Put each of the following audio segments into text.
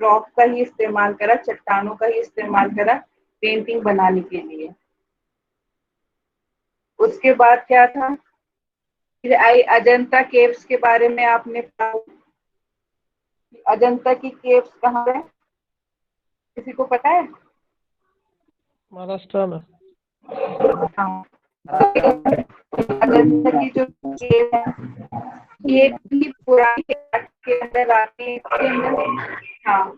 Rock का ही इस्तेमाल करा, चट्टानों का ही इस्तेमाल करा पेंटिंग बनाने के लिए। उसके बाद क्या था, फिर आई अजंता केव्स के बारे में आपने पढ़ा। अजंता की केव्स कहाँ है, किसी को पता है? महाराष्ट्र में। हाँ, अजंता की जो केव है ये भी पुरानी के अंदर आती है, इसके अंदर। हाँ,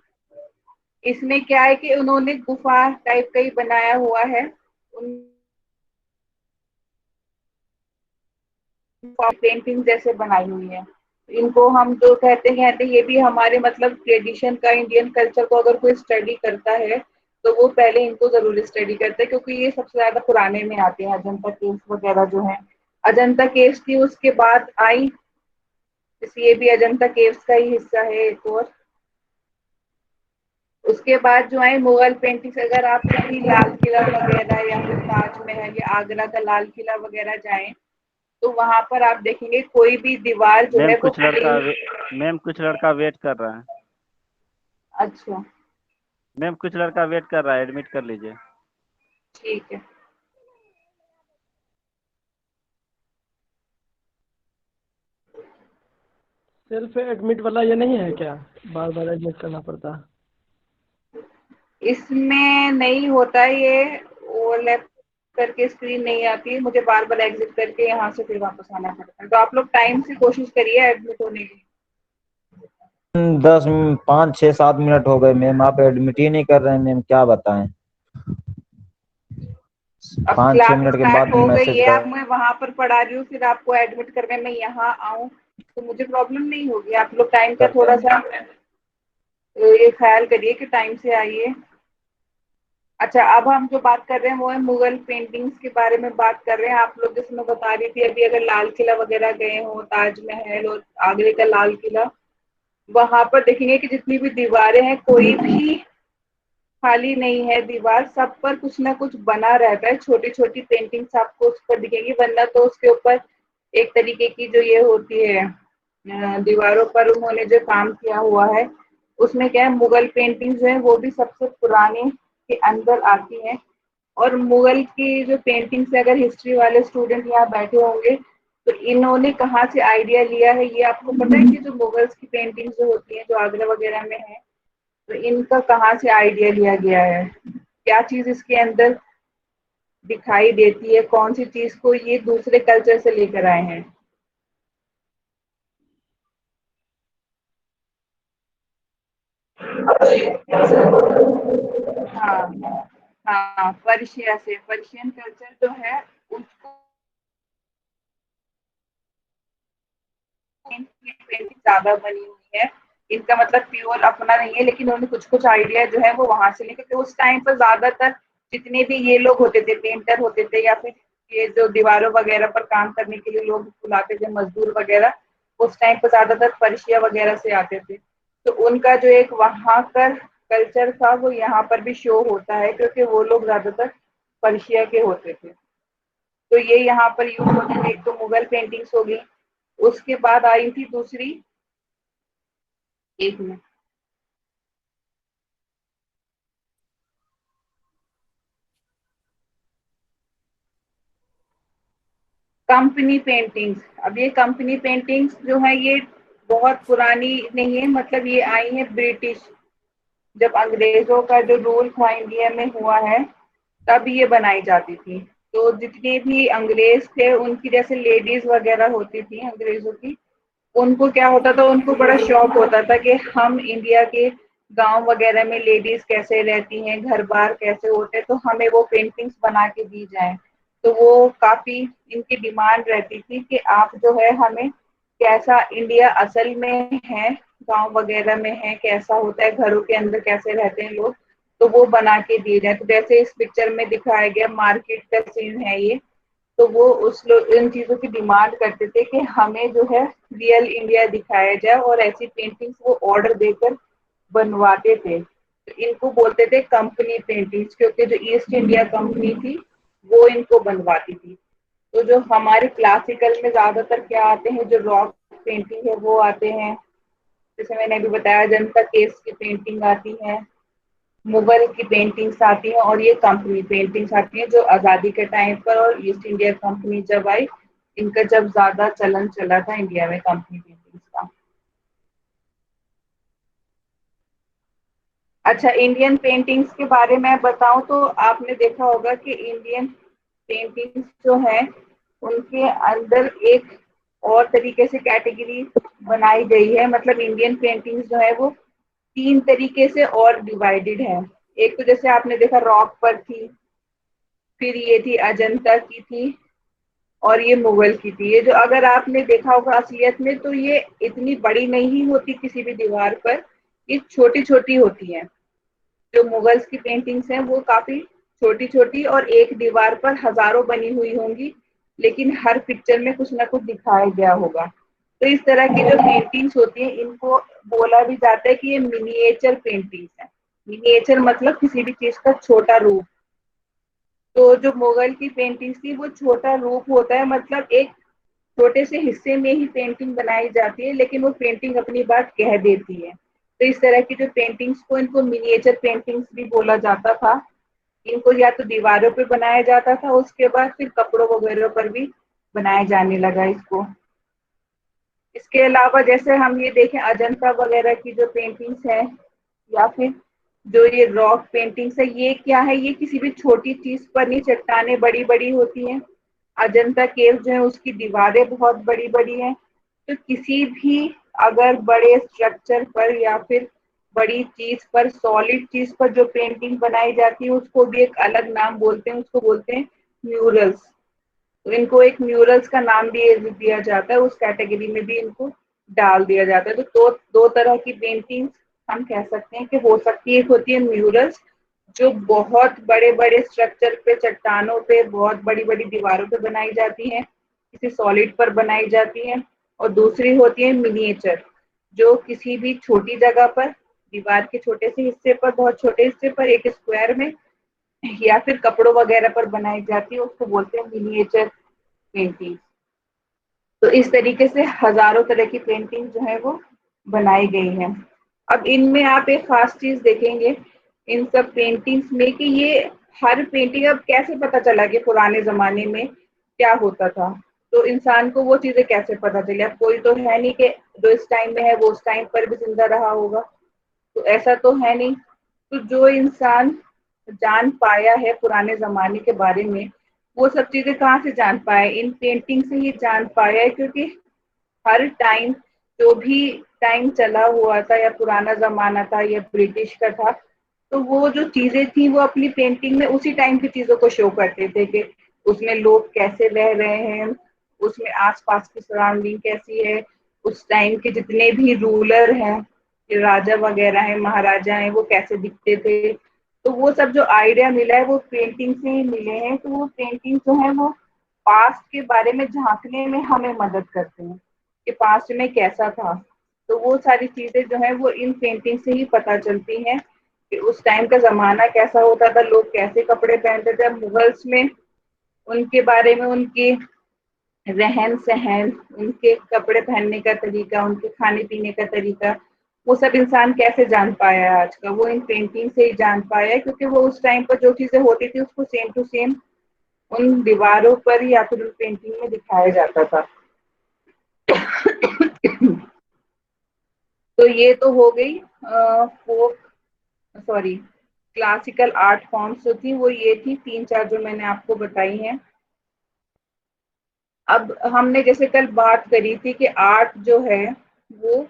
इसमें क्या है कि उन्होंने गुफा टाइप का ही बनाया हुआ है, उन पेंटिंग जैसे बनाई हुई है। इनको हम जो कहते हैं ये भी हमारे मतलब ट्रेडिशन का, इंडियन कल्चर को अगर कोई स्टडी करता है तो वो पहले इनको जरूर स्टडी करता है, क्योंकि ये सबसे ज्यादा पुराने में आते हैं अजंता केव्स वगैरह जो है। अजंता केव्स थी, उसके बाद आई, ये भी अजंता केव्स का ही हिस्सा है एक और। उसके बाद जो है मुगल पेंटिंग्स, अगर आप कभी लाल किला वगैरह या फिर ताजमहल या आगरा का लाल किला वगैरह जाएं तो वहां पर आप देखेंगे कोई भी दीवार जो मैम है वो कुछ लड़का प्लेन। मैम कुछ लड़का वेट कर रहा है। अच्छा, मैम कुछ लड़का वेट कर रहा है, एडमिट कर लीजिए। ठीक है। सेल्फ एडमिट वाला ये नहीं है क्या, बार बार एडमिट करना पड़ता? इसमें नहीं होता ये, वो लेफ्ट करके स्क्रीन नहीं आती है, मुझे बार बार एग्जिट करके यहाँ से फिर वापस आना पड़ता है, तो आप लोग टाइम से कोशिश करिए एडमिट होने की। 5 6 7 मिनट हो गए मैम, आप एडमिट ही नहीं कर रहे हैं मैम, क्या बताएं। अब 5 6 मिनट क्लास के स्टार्ट बाद हो गई मैसेज है, कर। अब मैं वहां पर पढ़ा रही हूँ, फिर आपको एडमिट करके मैं यहाँ आऊँ तो मुझे प्रॉब्लम नहीं होगी। आप लोग टाइम का थोड़ा सा ये ख्याल करिए कि टाइम से आइए। अच्छा, अब हम जो बात कर रहे हैं वो है मुगल पेंटिंग्स के बारे में बात कर रहे हैं। आप लोग जैसे मैं बता रही थी अभी, अगर लाल किला वगैरह गए हो, ताजमहल और आगरे का लाल किला, वहां पर देखेंगे कि जितनी भी दीवारें हैं कोई भी खाली नहीं है दीवार, सब पर कुछ ना कुछ बना रहता है, छोटी छोटी पेंटिंग्स आपको उस पर दिखेंगी, वरना तो उसके ऊपर एक तरीके की जो ये होती है दीवारों पर उन्होंने जो काम किया हुआ है, उसमें क्या है मुगल पेंटिंग जो है वो भी सबसे पुराने के अंदर आती हैं। और मुगल की जो पेंटिंग्स है, अगर हिस्ट्री वाले स्टूडेंट यहाँ बैठे होंगे तो इन्होंने कहाँ से आइडिया लिया है, ये आपको पता है कि जो मुगल्स की पेंटिंग्स जो होती है जो आगरा वगैरह में है, तो इनका कहाँ से आइडिया लिया गया है, क्या चीज इसके अंदर दिखाई देती है, कौन सी चीज को ये दूसरे कल्चर से लेकर आए हैं? हाँ, हाँ, पर्शिया से, पर्शियन कल्चर जो है उसको पेंटिंग ज्यादा बनी हुई है। इनका मतलब प्योर अपना नहीं है, लेकिन उन्होंने कुछ कुछ आइडिया जो है वो वहां से लेके, क्योंकि उस टाइम पर ज्यादातर जितने भी ये लोग होते थे, पेंटर होते थे या फिर ये जो दीवारों वगैरह पर काम करने के लिए लोग बुलाते थे मजदूर वगैरह, उस टाइम पर ज्यादातर पर्शिया वगैरह से आते थे। तो उनका जो एक वहां का कल्चर था वो यहाँ पर भी शो होता है, क्योंकि वो लोग ज्यादातर पर्शिया के होते थे। तो ये यहाँ पर यूज होती थी। एक तो मुगल पेंटिंग्स हो गई, उसके बाद आई थी दूसरी, एक मिनट, कंपनी पेंटिंग्स। अब ये कंपनी पेंटिंग्स जो है ये बहुत पुरानी नहीं है, मतलब ये आई है ब्रिटिश, जब अंग्रेजों का जो रूल था इंडिया में हुआ है तब ये बनाई जाती थी। तो जितने भी अंग्रेज थे उनकी जैसे लेडीज वगैरह होती थी अंग्रेजों की, उनको क्या होता था, उनको बड़ा शौक होता था कि हम इंडिया के गांव वगैरह में लेडीज कैसे रहती हैं, घर बार कैसे होते हैं, तो हमें वो पेंटिंग्स बना के दी जाए। तो वो काफी इनकी डिमांड रहती थी कि आप जो है हमें कैसा इंडिया असल में है, गांव वगैरह में है, कैसा होता है, घरों के अंदर कैसे रहते हैं लोग, तो वो बना के दिए जाए। तो जैसे इस पिक्चर में दिखाया गया मार्केट का सीन है ये, तो वो उस लोग इन चीजों की डिमांड करते थे कि हमें जो है रियल इंडिया दिखाया जाए, और ऐसी पेंटिंग्स वो ऑर्डर देकर बनवाते थे। तो इनको बोलते थे कंपनी पेंटिंग्स, क्योंकि जो ईस्ट इंडिया कंपनी थी वो इनको बनवाती थी। तो जो हमारे क्लासिकल में ज्यादातर क्या आते हैं, जो रॉक पेंटिंग है वो आते हैं, जैसे मैंने अभी बताया, अजंता केव्स की पेंटिंग आती है, मुगल की पेंटिंग्स आती हैं, और ये कंपनी पेंटिंग्स आती हैं जो आज़ादी के टाइम पर और ईस्ट इंडिया कंपनी जब आई, इनका जब ज्यादा चलन चला था इंडिया में कंपनी पेंटिंग्स का। अच्छा, इंडियन पेंटिंग्स के बारे में बताऊं तो आपने देखा होगा कि इंडियन पेंटिंग्स जो है उनके अंदर एक और तरीके से कैटेगरी बनाई गई है। मतलब इंडियन पेंटिंग्स जो है वो 3 तरीके से और डिवाइडेड है। एक तो जैसे आपने देखा रॉक पर थी, फिर ये थी अजंता की थी, और ये मुगल की थी। ये जो अगर आपने देखा होगा असलियत में तो ये इतनी बड़ी नहीं होती किसी भी दीवार पर, ये छोटी छोटी होती हैं। जो मुगल्स की पेंटिंग्स हैं वो काफी छोटी छोटी और एक दीवार पर हजारों बनी हुई होंगी, लेकिन हर पिक्चर में कुछ ना कुछ दिखाया गया होगा। तो इस तरह की जो पेंटिंग्स होती हैं इनको बोला भी जाता है कि ये मिनिएचर पेंटिंग्स है। मिनिएचर मतलब किसी भी चीज का छोटा रूप। तो जो मुगल की पेंटिंग्स थी वो छोटा रूप होता है, मतलब एक छोटे से हिस्से में ही पेंटिंग बनाई जाती है, लेकिन वो पेंटिंग अपनी बात कह देती है। तो इस तरह की जो पेंटिंग्स को इनको मिनिएचर पेंटिंग्स भी बोला जाता था। इनको या तो दीवारों पे बनाया जाता था, उसके बाद फिर कपड़ों वगैरह पर भी बनाया जाने लगा इसको। इसके अलावा जैसे हम ये देखें अजंता वगैरह की जो पेंटिंग्स है, या फिर जो ये रॉक पेंटिंग्स है, ये क्या है, ये किसी भी छोटी चीज पर नहीं, चट्टानें बड़ी बड़ी होती हैं। अजंता केव जो है उसकी दीवारें बहुत बड़ी बड़ी हैं। तो किसी भी अगर बड़े स्ट्रक्चर पर या फिर बड़ी चीज पर, सॉलिड चीज पर जो पेंटिंग बनाई जाती है उसको भी एक अलग नाम बोलते हैं, उसको बोलते हैं म्यूरल्स। तो इनको एक म्यूरल्स का नाम भी दिया जाता है, उस कैटेगरी में भी इनको डाल दिया जाता है। तो दो तरह की पेंटिंग्स हम कह सकते हैं कि हो सकती है। एक होती है म्यूरल्स जो बहुत बड़े बड़े स्ट्रक्चर पे, चट्टानों पे, बहुत बड़ी बड़ी दीवारों पे बनाई जाती हैं, किसी सॉलिड पर बनाई जाती हैं। और दूसरी होती है मिनिएचर, जो किसी भी छोटी जगह पर, दीवार के छोटे से हिस्से पर, बहुत छोटे हिस्से पर, एक स्क्वायर में या फिर कपड़ों वगैरह पर बनाई जाती है, उसको बोलते हैं मिनिएचर पेंटिंग। तो इस तरीके से हजारों तरह की पेंटिंग जो है वो बनाई गई है। अब इनमें आप एक खास चीज देखेंगे इन सब पेंटिंग्स में कि ये हर पेंटिंग, अब कैसे पता चला कि पुराने जमाने में क्या होता था, तो इंसान को वो चीजें कैसे पता चली। अब कोई तो है नहीं कि जो इस टाइम में है वो उस टाइम पर भी जिंदा रहा होगा, तो ऐसा तो है नहीं। तो जो इंसान जान पाया है पुराने जमाने के बारे में, वो सब चीजें कहाँ से जान पाए, इन पेंटिंग से ही जान पाया है। क्योंकि हर टाइम, जो भी टाइम चला हुआ था या पुराना जमाना था या ब्रिटिश का था, तो वो जो चीजें थी वो अपनी पेंटिंग में उसी टाइम की चीजों को शो करते थे कि उसमें लोग कैसे रह रहे हैं, उसमें आसपास की सराउंडिंग कैसी है, उस टाइम के जितने भी रूलर हैं, राजा वगैरह हैं, महाराजा हैं, वो कैसे दिखते थे। तो वो सब जो आइडिया मिला है वो पेंटिंग से ही मिले हैं। तो वो पेंटिंग जो है वो पास्ट के बारे में झांकने में हमें मदद करते हैं कि पास्ट में कैसा था। तो वो सारी चीजें जो है वो इन पेंटिंग से ही पता चलती हैं कि उस टाइम का जमाना कैसा होता था, लोग कैसे कपड़े पहनते थे। मुगल्स में उनके बारे में, उनकी रहन सहन, उनके कपड़े पहनने का तरीका, उनके खाने पीने का तरीका, वो सब इंसान कैसे जान पाया है आज का, वो इन पेंटिंग से ही जान पाया है। क्योंकि वो उस टाइम पर जो चीजें होती थी उसको सेम टू सेम उन दीवारों पर या फिर उन पेंटिंग में दिखाया जाता था। तो ये तो हो गई फोक, सॉरी, क्लासिकल आर्ट फॉर्म्स जो थी वो ये थी 3-4 जो मैंने आपको बताई हैं। अब हमने जैसे कल बात करी थी कि आर्ट जो है वो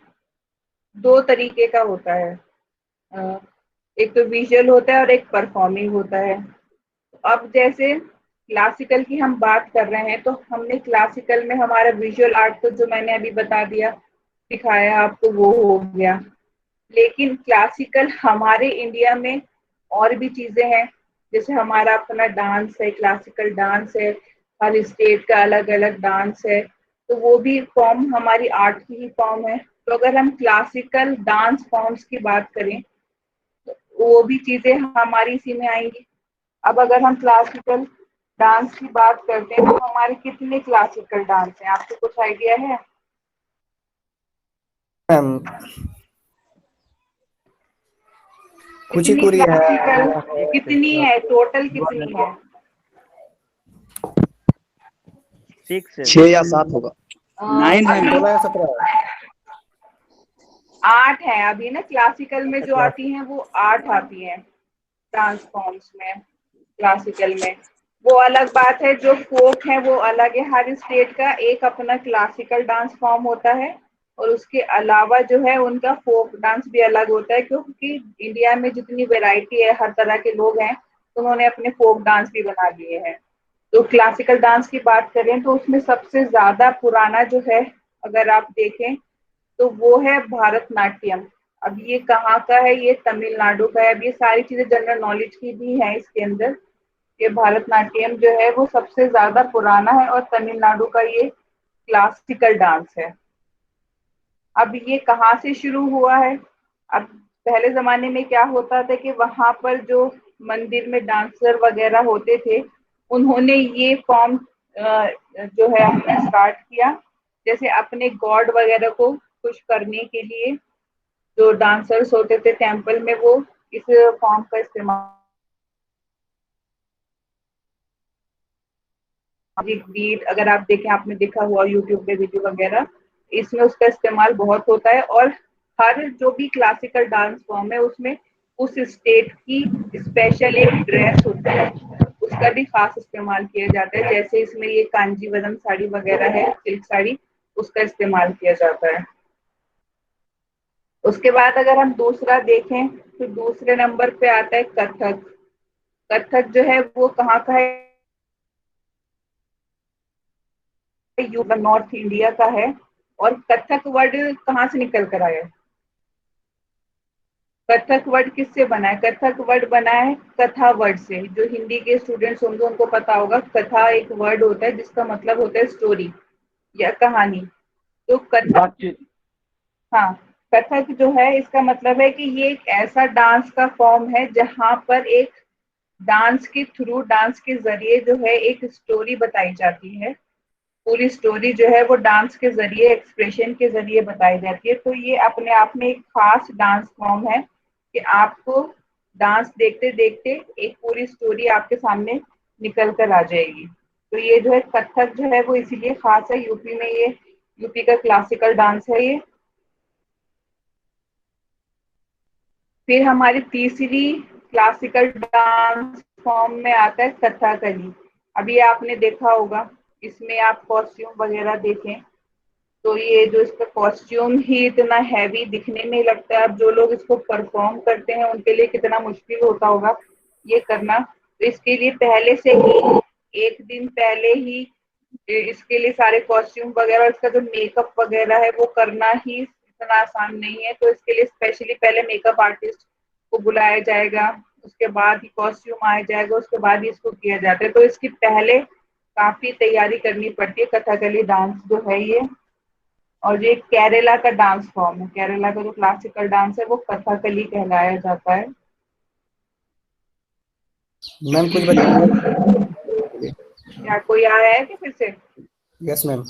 2 तरीके का होता है, अ, एक तो विजुअल होता है और एक परफॉर्मिंग होता है। अब जैसे क्लासिकल की हम बात कर रहे हैं, तो हमने क्लासिकल में हमारा विजुअल आर्ट तो जो मैंने अभी बता दिया, दिखाया आपको, वो हो गया। लेकिन क्लासिकल हमारे इंडिया में और भी चीजें हैं। जैसे हमारा अपना डांस है, क्लासिकल डांस है, हर स्टेट का अलग अलग डांस है, तो वो भी फॉर्म हमारी आर्ट की ही फॉर्म है। तो अगर हम क्लासिकल डांस फॉर्म्स की बात करें तो वो भी चीजें हमारी इसी में आएंगी। अब अगर हम क्लासिकल डांस की बात करते हैं तो हमारे कितने क्लासिकल डांस हैं, आपको कुछ आइडिया है? मैम कितनी कुचिपुड़ी है, क्लासिकल कितनी है, टोटल कितनी है? 6 है। 6 या 7 होगा। 9 है। 16 या 17 है। 8 है अभी ना, क्लासिकल में जो क्लास आती हैं वो 8 आती हैं डांस फॉर्म्स में। क्लासिकल में वो अलग बात है, जो फोक है वो अलग है, हर स्टेट का एक अपना क्लासिकल डांस फॉर्म होता है और उसके अलावा जो है उनका फोक डांस भी अलग होता है, क्योंकि इंडिया में जितनी वैरायटी है, हर तरह के लोग हैं, तो उन्होंने अपने फोक डांस भी बना दिए हैं। तो क्लासिकल डांस की बात करें तो उसमें सबसे ज्यादा पुराना जो है, अगर आप देखें तो वो है भारतनाट्यम। अब ये कहाँ का है? ये तमिलनाडु का है। अब ये सारी चीजें जनरल नॉलेज की भी है इसके अंदर। ये भारतनाट्यम जो है वो सबसे ज्यादा पुराना है और तमिलनाडु का ये क्लासिकल डांस है। अब ये कहाँ से शुरू हुआ है? अब पहले जमाने में क्या होता था कि वहां पर जो मंदिर में डांसर वगैरह होते थे, उन्होंने ये फॉर्म जो है अपना स्टार्ट किया, जैसे अपने गॉड वगैरह को खुश करने के लिए जो डांसर्स होते थे टेम्पल में, वो इस फॉर्म का इस्तेमाल, बीट अगर आप देखें, आपने देखा हुआ यूट्यूब पे वीडियो वगैरह, इसमें उसका इस्तेमाल बहुत होता है। और हर जो भी क्लासिकल डांस फॉर्म है उसमें उस स्टेट की स्पेशल एक ड्रेस होती है, उसका भी खास इस्तेमाल किया जाता है। जैसे इसमें ये कांजीवरम साड़ी वगैरह है, सिल्क साड़ी, उसका इस्तेमाल किया जाता है। उसके बाद अगर हम दूसरा देखें तो दूसरे नंबर पे आता है कथक। कथक जो है वो कहाँ का है? नॉर्थ इंडिया का है। और कथक वर्ड कहाँ से निकल कर आया है? कथक वर्ड किससे बना है? कथक वर्ड बना है कथा वर्ड से। जो हिंदी के स्टूडेंट्स होंगे उनको पता होगा, कथा एक वर्ड होता है जिसका मतलब होता है स्टोरी या कहानी। तो कथक, बातचीत। हाँ, कथक जो है इसका मतलब है कि ये एक ऐसा डांस का फॉर्म है जहाँ पर एक डांस के थ्रू, डांस के जरिए जो है एक स्टोरी बताई जाती है। पूरी स्टोरी जो है वो डांस के जरिए, एक्सप्रेशन के जरिए बताई जाती है। तो ये अपने आप में एक खास डांस फॉर्म है कि आपको डांस देखते देखते एक पूरी स्टोरी आपके सामने निकल कर आ जाएगी। तो ये जो है कथक जो है वो इसीलिए खास है, यूपी में ये, यूपी का क्लासिकल डांस है ये। फिर हमारी तीसरी क्लासिकल डांस फॉर्म में आता है कथकली। अभी आपने देखा होगा, इसमें आप कॉस्ट्यूम वगैरह देखें तो ये जो इसका कॉस्ट्यूम ही इतना हैवी दिखने में लगता है। अब जो लोग इसको परफॉर्म करते हैं उनके लिए कितना मुश्किल होता होगा ये करना। तो इसके लिए पहले से ही, एक दिन पहले ही इसके लिए सारे कॉस्ट्यूम वगैरह, इसका जो मेकअप वगैरह है वो करना ही इतना आसान नहीं है। तो इसके लिए स्पेशली पहले मेकअप आर्टिस्ट को बुलाया जाएगा, उसके बाद ही कॉस्ट्यूम आया जाएगा, उसके बाद ही इसको किया जाता है। तो इसकी पहले काफी तैयारी करनी पड़ती है कथकली डांस जो है ये। और ये केरला का डांस फॉर्म है, केरला का जो क्लासिकल डांस है वो कथकली कहलाया जाता है। मैम कुछ बताइए। या कोई आया है कि फिर से? Yes ma'am.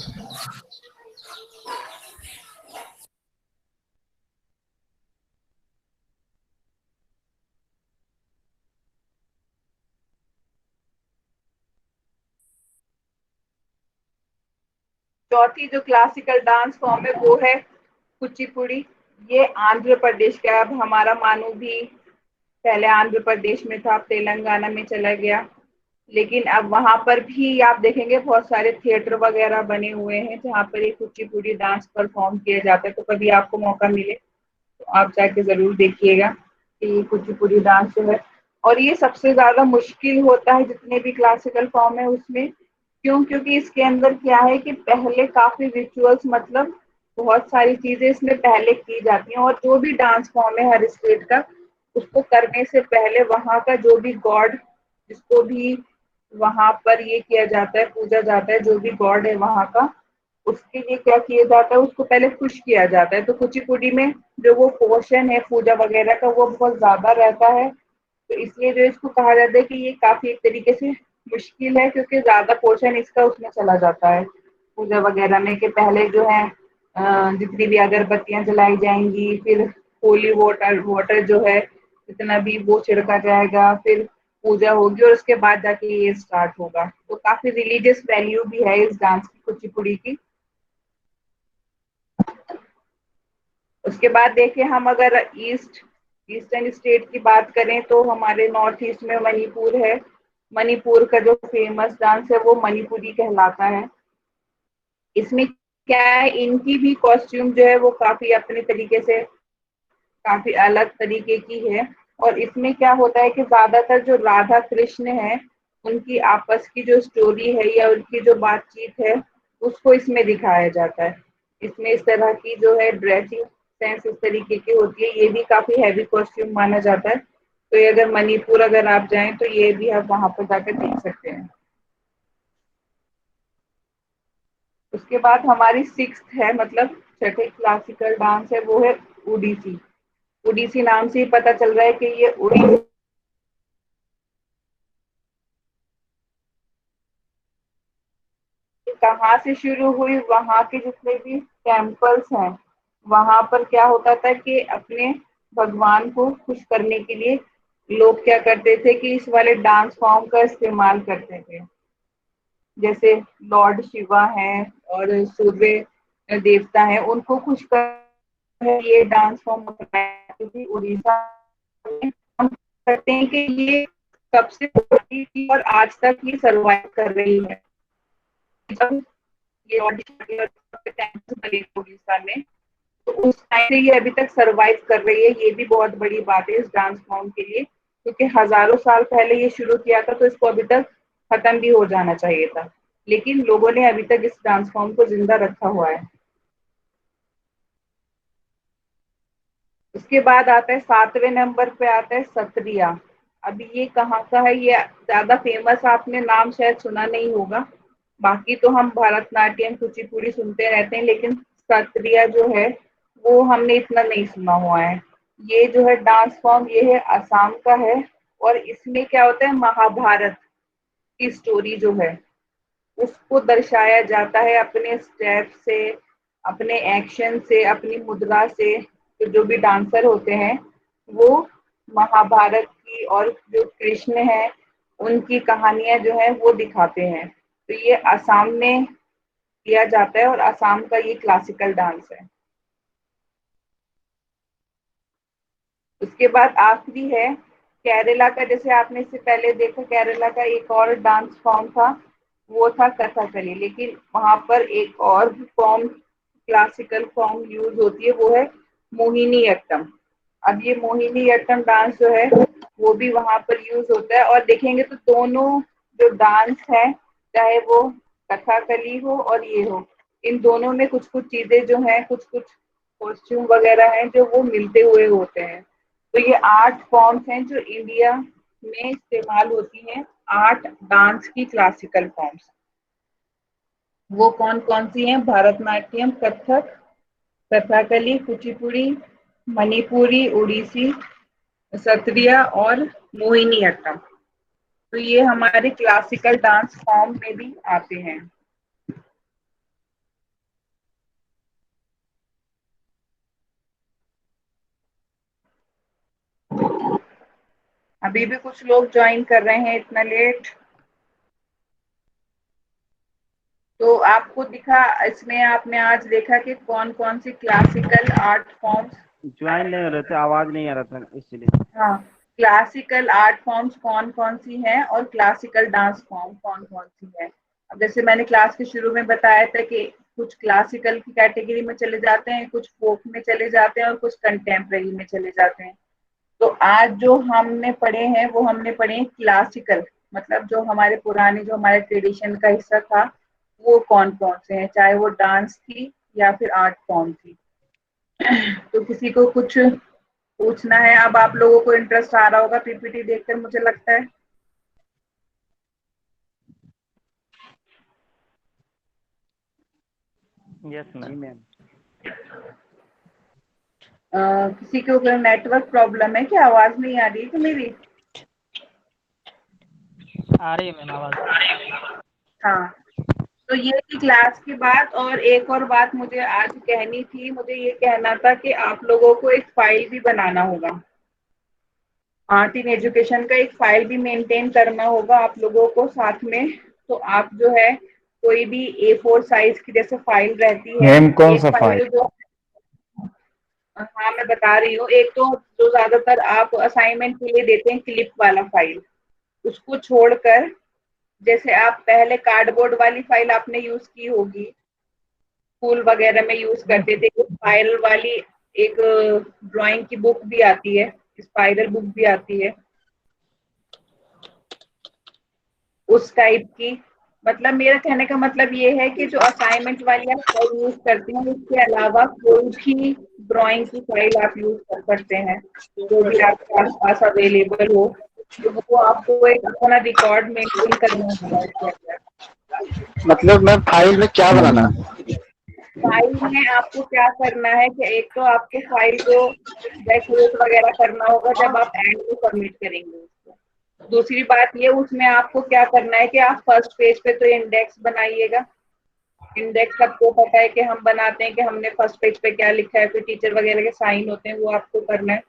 चौथी जो क्लासिकल डांस फॉर्म है वो है कुचिपुड़ी। ये आंध्र प्रदेश का, अब हमारा मानू भी पहले आंध्र प्रदेश में था, अब तेलंगाना में चला गया। लेकिन अब वहां पर भी आप देखेंगे बहुत सारे थिएटर वगैरह बने हुए हैं जहाँ पर ये कुचिपुड़ी डांस परफॉर्म किया जाता है। तो कभी आपको मौका मिले तो आप जाके जरूर देखिएगा कि कुचिपुड़ी डांस जो है। और ये सबसे ज्यादा मुश्किल होता है जितने भी क्लासिकल फॉर्म है उसमें। क्यों? क्योंकि इसके अंदर क्या है कि पहले काफी रिचुअल्स, मतलब बहुत सारी चीजें इसमें पहले की जाती हैं। और जो भी डांस फॉर्म है हर स्टेट का, उसको करने से पहले वहां का जो भी गॉड, जिसको भी वहां पर ये किया जाता है, पूजा जाता है, जो भी गॉड है वहां का, उसके लिए क्या किया जाता है, उसको पहले खुश किया जाता है। तो कुचिपुड़ी में जो वो पोर्शन है पूजा वगैरह का वो बहुत ज्यादा रहता है। तो इसलिए जो इसको कहा जाता है कि ये काफी एक तरीके से मुश्किल है, क्योंकि ज्यादा पोर्शन इसका उसमें चला जाता है पूजा वगैरह में। कि पहले जो है जितनी भी अगरबत्तियां जलाई जाएंगी, फिर होली वाटर वाटर जो है जितना भी वो छिड़का जाएगा, फिर पूजा होगी और उसके बाद जाके ये स्टार्ट होगा। तो काफी रिलीजियस वैल्यू भी है इस डांस की, कुचिपुड़ी की। उसके बाद देखें हम अगर ईस्टर्न स्टेट की बात करें तो हमारे नॉर्थ ईस्ट में मणिपुर है। मणिपुर का जो फेमस डांस है वो मणिपुरी कहलाता है। इसमें क्या है, इनकी भी कॉस्ट्यूम जो है वो काफी अपने तरीके से काफी अलग तरीके की है। और इसमें क्या होता है कि ज्यादातर जो राधा कृष्ण है उनकी आपस की जो स्टोरी है या उनकी जो बातचीत है उसको इसमें दिखाया जाता है। इसमें इस तरह की जो है ड्रेसिंग सेंस इस तरीके की होती है। ये भी काफी हैवी कॉस्ट्यूम माना जाता है। तो ये अगर मणिपुर अगर आप जाएं तो ये भी आप वहां पर जाकर देख सकते हैं। उसके बाद हमारी सिक्स्थ है, मतलब छठे क्लासिकल डांस है, वो है ओडिसी। ओडिसी नाम से ही पता चल रहा है कि ये उड़ीसा कहाँ से शुरू हुई। वहां के जितने भी टेम्पल्स हैं वहां पर क्या होता था कि अपने भगवान को खुश करने के लिए लोग क्या करते थे कि इस वाले डांस फॉर्म का इस्तेमाल करते थे। जैसे लॉर्ड शिवा हैं और सूर्य देवता हैं, उनको खुश कर ये डांस फॉर्म क्योंकि उड़ीसा में हम करते हैं कि ये सबसे पुरानी थी और आज तक ये सर्वाइव कर रही है। जब ये उड़ीसा में, तो उस टाइम से ये अभी तक सरवाइव कर रही है। ये भी बहुत बड़ी बात है इस डांस फॉर्म के लिए, क्योंकि हजारों साल पहले ये शुरू किया था तो इसको अभी तक खत्म भी हो जाना चाहिए था, लेकिन लोगों ने अभी तक इस डांस फॉर्म को जिंदा रखा हुआ है। उसके बाद आता है 7वें नंबर पे आता है सत्रिया। अभी ये कहाँ का है, ये ज्यादा फेमस आपने नाम शायद सुना नहीं होगा। बाकी तो हम भरतनाट्यम कुचिपुड़ी सुनते रहते हैं, लेकिन सत्रिया जो है वो हमने इतना नहीं सुना हुआ है। ये जो है डांस फॉर्म ये है असम का है। और इसमें क्या होता है, महाभारत की स्टोरी जो है उसको दर्शाया जाता है अपने स्टेप से, अपने एक्शन से, अपनी मुद्रा से। तो जो भी डांसर होते हैं वो महाभारत की और जो कृष्ण है उनकी कहानियां जो है वो दिखाते हैं। तो ये असम में किया जाता है और असम का ये क्लासिकल डांस है। उसके बाद आखिरी है केरला का। जैसे आपने इससे पहले देखा केरला का एक और डांस फॉर्म था, वो था कथकली। लेकिन वहां पर एक और फॉर्म क्लासिकल फॉर्म यूज होती है, वो है मोहिनीअट्टम। अब ये मोहिनीअट्टम डांस जो है वो भी वहां पर यूज होता है। और देखेंगे तो दोनों जो डांस है, चाहे वो कथकली हो और ये हो, इन दोनों में कुछ कुछ चीजें जो हैं, कुछ कुछ कॉस्ट्यूम वगैरह हैं जो वो मिलते हुए होते हैं। तो ये 8 फॉर्म्स हैं जो इंडिया में इस्तेमाल होती हैं, 8 डांस की क्लासिकल फॉर्म्स। वो कौन कौन सी हैं? भरतनाट्यम, कथक, कथकली, कुचिपुड़ी, मणिपुरी, उड़ीसी, सत्रिया और मोहिनीअट्टम। तो ये हमारे क्लासिकल डांस फॉर्म में भी आते हैं। अभी भी कुछ लोग ज्वाइन कर रहे हैं इतना लेट। तो आपको दिखा इसमें, आपने आज देखा कि कौन कौन सी क्लासिकल आर्ट फॉर्म्स ज्वाइन नहीं हो रहे थे, आवाज नहीं आ रहा था इसलिए। हाँ, क्लासिकल आर्ट फॉर्म्स कौन कौन सी हैं और क्लासिकल डांस फॉर्म कौन कौन सी है। अब जैसे मैंने क्लास के शुरू में बताया था कि कुछ क्लासिकल की कैटेगरी में चले जाते हैं, कुछ फोक में चले जाते हैं और कुछ कंटेम्प्रेरी में चले जाते हैं। तो आज जो हमने पढ़े हैं वो हमने पढ़े हैं क्लासिकल, मतलब जो हमारे पुराने जो हमारे ट्रेडिशन का हिस्सा था वो कौन कौन से हैं, चाहे वो डांस थी या फिर आर्ट फॉर्म थी। तो किसी को कुछ पूछना है? अब आप लोगों को इंटरेस्ट आ रहा होगा पीपीटी देखकर, मुझे लगता है। Yes ma'am. किसी के ऊपर नेटवर्क प्रॉब्लम है क्या? आवाज नहीं आ रही है कि मेरी? आ रही है मैम आवाज। हाँ, तो ये थी क्लास की बात। और एक और बात मुझे आज कहनी थी, मुझे ये कहना था कि आप लोगों को एक फाइल भी बनाना होगा। आर्ट इन एजुकेशन का एक फाइल भी मेंटेन करना होगा आप लोगों को साथ में। तो आप जो है कोई भी A4 साइज की जैसे फाइल रहती है, मैम कौन एक सा फाइल जो, हाँ मैं बता रही हूँ, एक तो जो ज्यादातर आप असाइनमेंट के लिए देते हैं क्लिप वाला फाइल, उसको छोड़कर जैसे आप पहले कार्डबोर्ड वाली फाइल आपने यूज की होगी, स्कूल वगैरह में यूज करते थे, स्पाइरल वाली एक ड्राइंग की बुक भी आती है, स्पाइरल बुक भी आती है, उस टाइप की। मतलब मेरा कहने का मतलब ये है कि जो असाइनमेंट वाली आप फाइल यूज करते हैं, उसके अलावा कोई भी ड्राइंग की फाइल आप यूज कर सकते हैं, जो भी आपके आसपास अवेलेबल हो, तो वो आपको एक अपना रिकॉर्ड मेंटेन करना होगा इसके अंदर। मतलब मैम फाइल में क्या बनाना है? फाइल में आपको क्या करना है कि एक तो आपको फाइल को डेकोरेट वगैरह करना होगा जब आप एंड में सबमिट करेंगे उसको। दूसरी बात ये, उसमें आपको क्या करना है कि आप फर्स्ट पेज पे तो इंडेक्स बनाइएगा। इंडेक्स सबको पता है कि हम बनाते हैं कि हमने फर्स्ट पेज पे क्या लिखा है, फिर टीचर वगैरह के साइन होते हैं, वो आपको करना है।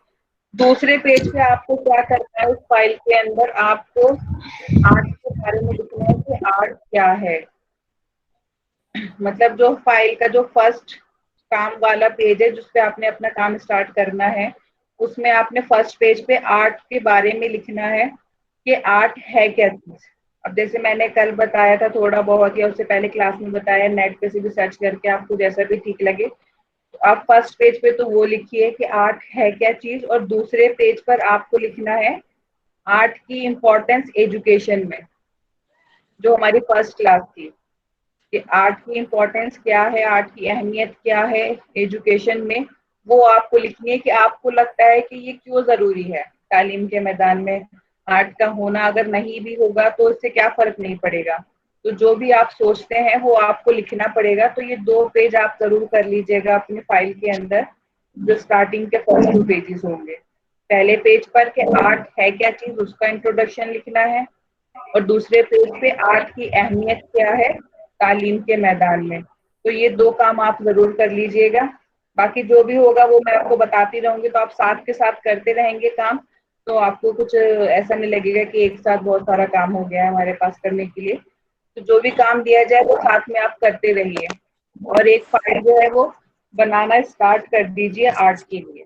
दूसरे पेज पे आपको क्या करना है, उस फाइल के अंदर आपको आर्ट के बारे में लिखना है कि आर्ट क्या है। मतलब जो फाइल का जो फर्स्ट काम वाला पेज है जिसपे आपने अपना काम स्टार्ट करना है, उसमें आपने फर्स्ट पेज पे आर्ट के बारे में लिखना है कि आर्ट है क्या चीज। अब जैसे मैंने कल बताया था थोड़ा बहुत, या उससे पहले क्लास में बताया, नेट पे से भी सर्च करके आपको जैसा भी ठीक लगे, तो आप फर्स्ट पेज पे तो वो लिखिए कि आर्ट है क्या चीज, और दूसरे पेज पर आपको लिखना है आर्ट की इम्पोर्टेंस एजुकेशन में, जो हमारी फर्स्ट क्लास थी कि आर्ट की इम्पोर्टेंस क्या है, आर्ट की अहमियत क्या है एजुकेशन में। वो आपको लिखनी है कि आपको लगता है कि ये क्यों जरूरी है तालीम के मैदान में, आर्ट का होना अगर नहीं भी होगा तो इससे क्या फर्क नहीं पड़ेगा। तो जो भी आप सोचते हैं वो आपको लिखना पड़ेगा। तो ये 2 पेज आप जरूर कर लीजिएगा अपनी फाइल के अंदर, जो स्टार्टिंग के फर्स्ट 2 पेजेस होंगे। पहले पेज पर के आर्ट है क्या चीज, उसका इंट्रोडक्शन लिखना है, और दूसरे पेज पे आर्ट की अहमियत क्या है तालीम के मैदान में। तो ये 2 काम आप जरूर कर लीजिएगा। बाकी जो भी होगा वो मैं आपको बताती रहूंगी, तो आप साथ के साथ करते रहेंगे काम, तो आपको कुछ ऐसा नहीं लगेगा कि एक साथ बहुत सारा काम हो गया है हमारे पास करने के लिए। तो जो भी काम दिया जाए वो साथ में आप करते रहिए, और एक फाइल जो है वो बनाना स्टार्ट कर दीजिए आर्ट के लिए।